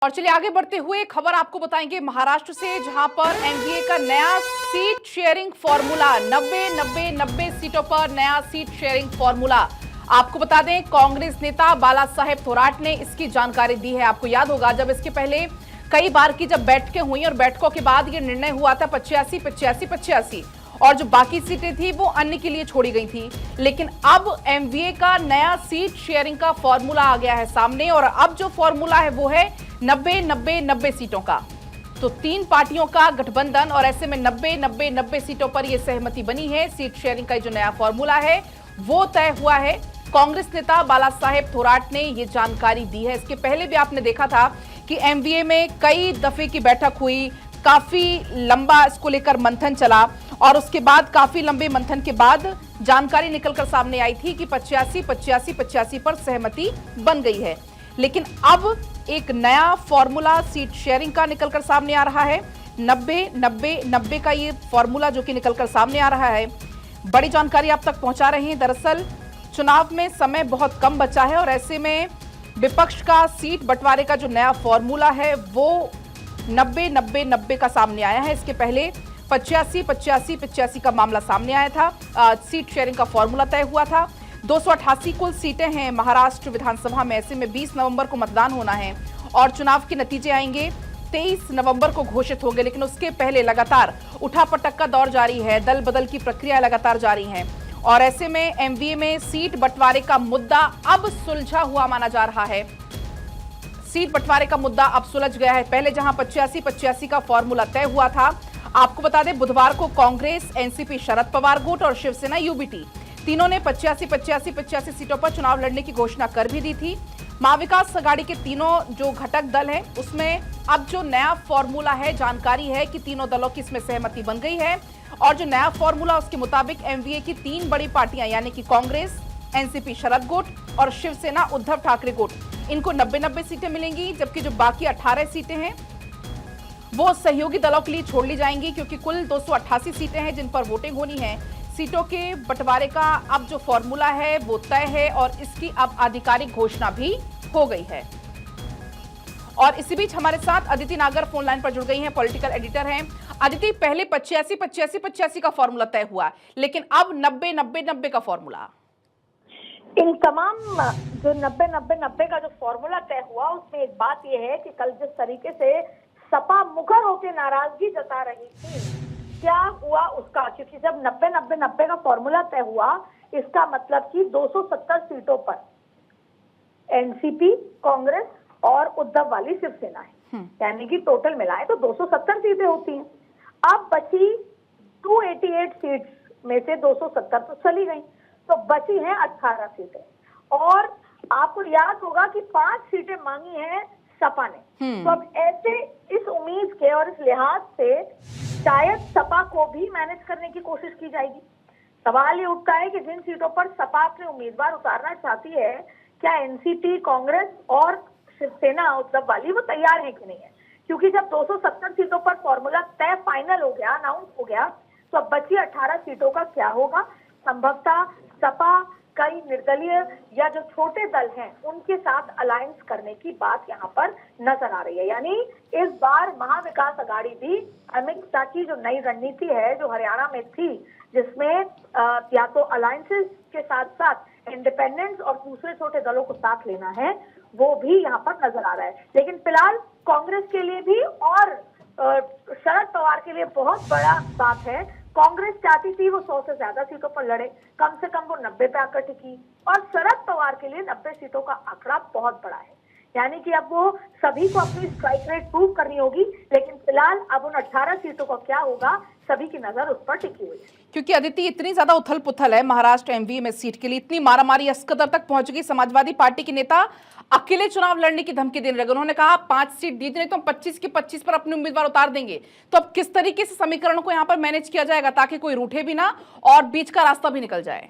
और चलिए आगे बढ़ते हुए खबर आपको बताएंगे महाराष्ट्र से, जहां पर एनडीए का नया सीट शेयरिंग फॉर्मूला 90-90-90 सीटों पर नया सीट शेयरिंग फॉर्मूला। आपको बता दें, कांग्रेस नेता बाला साहेब थोराट ने इसकी जानकारी दी है। आपको याद होगा जब इसके पहले कई बार की जब बैठकें हुई और बैठकों के बाद ये निर्णय हुआ था 85-85-85 और जो बाकी सीटें थी वो अन्य के लिए छोड़ी गई थी। लेकिन अब एमवीए का नया सीट शेयरिंग का फॉर्मूला आ गया है सामने और अब जो फॉर्मूला है वो है 90-90-90 सीटों का। तो तीन पार्टियों का गठबंधन और ऐसे में 90-90-90 सीटों पर यह सहमति बनी है। सीट शेयरिंग का जो नया फॉर्मूला है वो तय हुआ है। कांग्रेस नेता बाला साहेब थोराट ने यह जानकारी दी है। इसके पहले भी आपने देखा था कि एमवीए में कई दफे की बैठक हुई, काफी लंबा इसको लेकर मंथन चला और उसके बाद काफी लंबे मंथन के बाद जानकारी निकलकर सामने आई थी कि 85-85-85 पर सहमति बन गई है। लेकिन अब एक नया फॉर्मूला सीट शेयरिंग का निकलकर सामने आ रहा है। 90-90-90 का ये फॉर्मूला जो कि निकलकर सामने आ रहा है। बड़ी जानकारी आप तक पहुंचा रहे हैं। दरअसल चुनाव में समय बहुत कम बचा है और ऐसे में विपक्ष का सीट बंटवारे का जो नया फॉर्मूला है वो 90-90-90 का सामने आया है। इसके पहले 85-85-85 का मामला सामने आया था। सीट शेयरिंग का फॉर्मूला तय हुआ था। 288 कुल सीटें हैं महाराष्ट्र विधानसभा में। ऐसे में 20 नवंबर को मतदान होना है और चुनाव के नतीजे आएंगे 23 नवंबर को घोषित होंगे। लेकिन उसके पहले लगातार उठापटक का दौर जारी है, दल बदल की प्रक्रिया लगातार जारी है और ऐसे में एमवीए में सीट बंटवारे का मुद्दा अब सुलझा हुआ माना जा रहा है। सीट बंटवारे का मुद्दा अब सुलझ गया है। पहले जहां 85-85 का फॉर्मूला तय हुआ था, आपको बता दें बुधवार को कांग्रेस, एनसीपी शरद पवार गुट और शिवसेना यूबीटी तीनों ने 85-85-85 सीटों पर चुनाव लड़ने की घोषणा कर भी दी थी। महाविकास आघाड़ी के तीनों जो घटक दल हैं उसमें अब जो नया फॉर्मूला है, जानकारी है कि तीनों दलों की इसमें सहमति बन गई है और जो नया फॉर्मूला उसके मुताबिक एमवीए की तीन बड़ी पार्टियां यानी कि कांग्रेस, एनसीपी शरद गुट और शिवसेना उद्धव ठाकरे गुट, इनको 90-90 सीटें मिलेंगी, जबकि जो बाकी 18 सीटें हैं वो सहयोगी दलों के लिए छोड़ ली जाएंगी क्योंकि कुल 288 सीटें हैं जिन पर वोटिंग होनी है। सीटों के बंटवारे का अब जो फॉर्मूला है वो तय है और इसकी अब आधिकारिक घोषणा भी हो गई है। और इसी बीच हमारे साथ अदिति नागर फोन लाइन पर जुड़ गई हैं, पॉलिटिकल एडिटर हैं। अदिति, पहले 85-85-85 का फॉर्मूला तय हुआ, लेकिन अब 90-90-90 का फॉर्मूला। इन तमाम जो 90-90-90 का जो फॉर्मूला तय हुआ उसमें एक बात यह है कि कल जिस तरीके से सपा मुखर होकर नाराजगी जता रही थी, क्या हुआ उसका, क्योंकि जब 90-90-90 का फॉर्मूला तय हुआ इसका मतलब कि 270 सीटों पर एनसीपी, कांग्रेस और उद्धव वाली शिवसेना है, यानी कि टोटल मिलाएं तो 270 सीटें होती हैं। अब बची 288 सीट्स में से 270 तो चली गई, तो बची हैं 18 सीटें और आपको याद होगा कि 5 सीटें मांगी हैं सपा ने। तो अब ऐसे इस उम्मीद के और इस लिहाज से शायद सपा को भी मैनेज करने की कोशिश की जाएगी। सवाल ये उठता है कि जिन सीटों पर सपा अपने उम्मीदवार उतारना चाहती है, क्या एनसीपी, कांग्रेस और शिवसेना उद्धव वाली वो तैयार है कि नहीं है, क्योंकि जब 270 सीटों पर फॉर्मूला तय फाइनल हो गया, अनाउंस हो गया, तो अब बची 18 सीटों का क्या होगा। संभवतः सपा कई निर्दलीय या जो छोटे दल हैं उनके साथ अलायंस करने की बात यहाँ पर नजर आ रही है। यानी इस बार महाविकास आघाड़ी भी अमित शाह की जो नई रणनीति है जो हरियाणा में थी, जिसमें या तो अलायंसेस के साथ साथ इंडिपेंडेंस और दूसरे छोटे दलों को साथ लेना है, वो भी यहाँ पर नजर आ रहा है। लेकिन फिलहाल कांग्रेस के लिए भी और शरद पवार के लिए बहुत बड़ा बात है। कांग्रेस चाहती थी वो 100 से ज्यादा सीटों पर लड़े, कम से कम वो 90 पे आकर टिकी और शरद पवार के लिए 90 सीटों का आंकड़ा बहुत बड़ा है, यानी कि अब वो सभी को अपनी स्ट्राइक रेट प्रूव करनी होगी। लेकिन फिलहाल अब उन 18 सीटों का क्या होगा, सभी की नजर उस पर टिकी हुई है। क्योंकि अदिति इतनी ज्यादा उथल पुथल है महाराष्ट्र एमवीए में सीट के लिए, इतनी मारामारी इस कदर तक पहुंच गई, समाजवादी पार्टी के नेता अकेले चुनाव लड़ने की धमकी देने लगे। उन्होंने कहा 5 सीट दी नहीं तो हम 25 के 25 पर अपने उम्मीदवार उतार देंगे। तो अब किस तरीके से समीकरण को यहाँ पर मैनेज किया जाएगा ताकि कोई रूठे भी ना और बीच का रास्ता भी निकल जाए?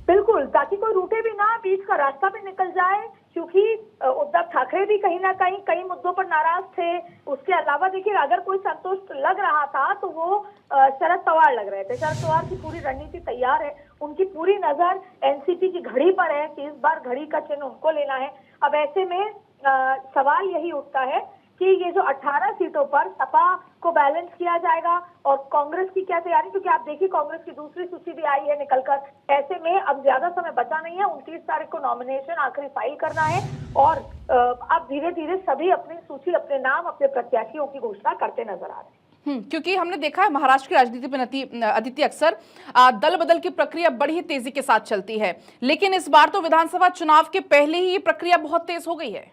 बिल्कुल, ताकि कोई रूठे भी ना, बीच का रास्ता भी निकल जाए, क्योंकि उद्धव ठाकरे भी कहीं ना कहीं कई मुद्दों पर नाराज थे। उसके अलावा देखिए, अगर कोई संतुष्ट लग रहा था तो वो शरद पवार लग रहे थे। शरद पवार की पूरी रणनीति तैयार है, उनकी पूरी नजर एनसीपी की घड़ी पर है कि इस बार घड़ी का चिन्ह उनको लेना है। अब ऐसे में सवाल यही उठता है कि ये जो 18 सीटों पर सपा को बैलेंस किया जाएगा और कांग्रेस की क्या तैयारी, क्योंकि आप देखिए कांग्रेस की दूसरी सूची भी आई है निकलकर। ऐसे में अब ज्यादा समय बचा नहीं है, 29 तारीख को नॉमिनेशन आखिरी फाइल करना है और अब धीरे धीरे सभी अपनी सूची, अपने नाम, अपने प्रत्याशियों की घोषणा करते नजर आ रहे हैं। क्योंकि हमने देखा है महाराष्ट्र की राजनीति में अदिति अक्सर दल बदल की प्रक्रिया बड़ी ही तेजी के साथ चलती है, लेकिन इस बार तो विधानसभा चुनाव के पहले ही ये प्रक्रिया बहुत तेज हो गई है।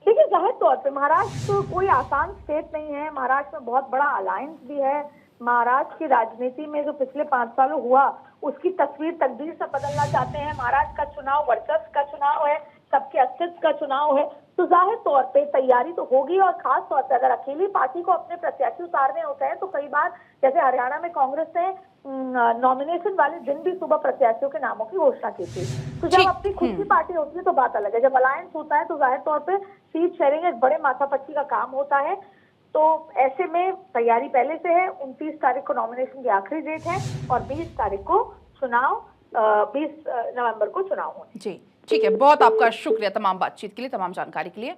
देखिए, जाहिर तौर पे महाराष्ट्र तो कोई आसान स्टेट नहीं है। महाराष्ट्र में बहुत बड़ा अलायंस भी है। महाराष्ट्र की राजनीति में जो पिछले 5 सालों हुआ उसकी तस्वीर तकदीर से बदलना चाहते हैं। महाराष्ट्र का चुनाव वर्चस्व का चुनाव है, सबके अस्तित्व का चुनाव है, तो जाहिर तौर पे तैयारी तो होगी। और खास तौर पे अगर अकेली पार्टी को अपने प्रत्याशी उतारने होते हैं तो कई बार, जैसे हरियाणा में कांग्रेस ने नॉमिनेशन वाले दिन भी सुबह प्रत्याशियों के नामों की घोषणा की थी। तो जब अपनी खुद की पार्टी होती है तो बात अलग है, जब अलायंस होता है तो जाहिर तौर पे सीट शेयरिंग एक बड़े माथापच्ची का काम होता है। तो ऐसे में तैयारी पहले से है। 29 तारीख को नॉमिनेशन की आखिरी डेट है और 20 तारीख को चुनाव, 20 नवंबर को चुनाव होने। जी ठीक है, बहुत आपका शुक्रिया तमाम बातचीत के लिए, तमाम जानकारी के लिए।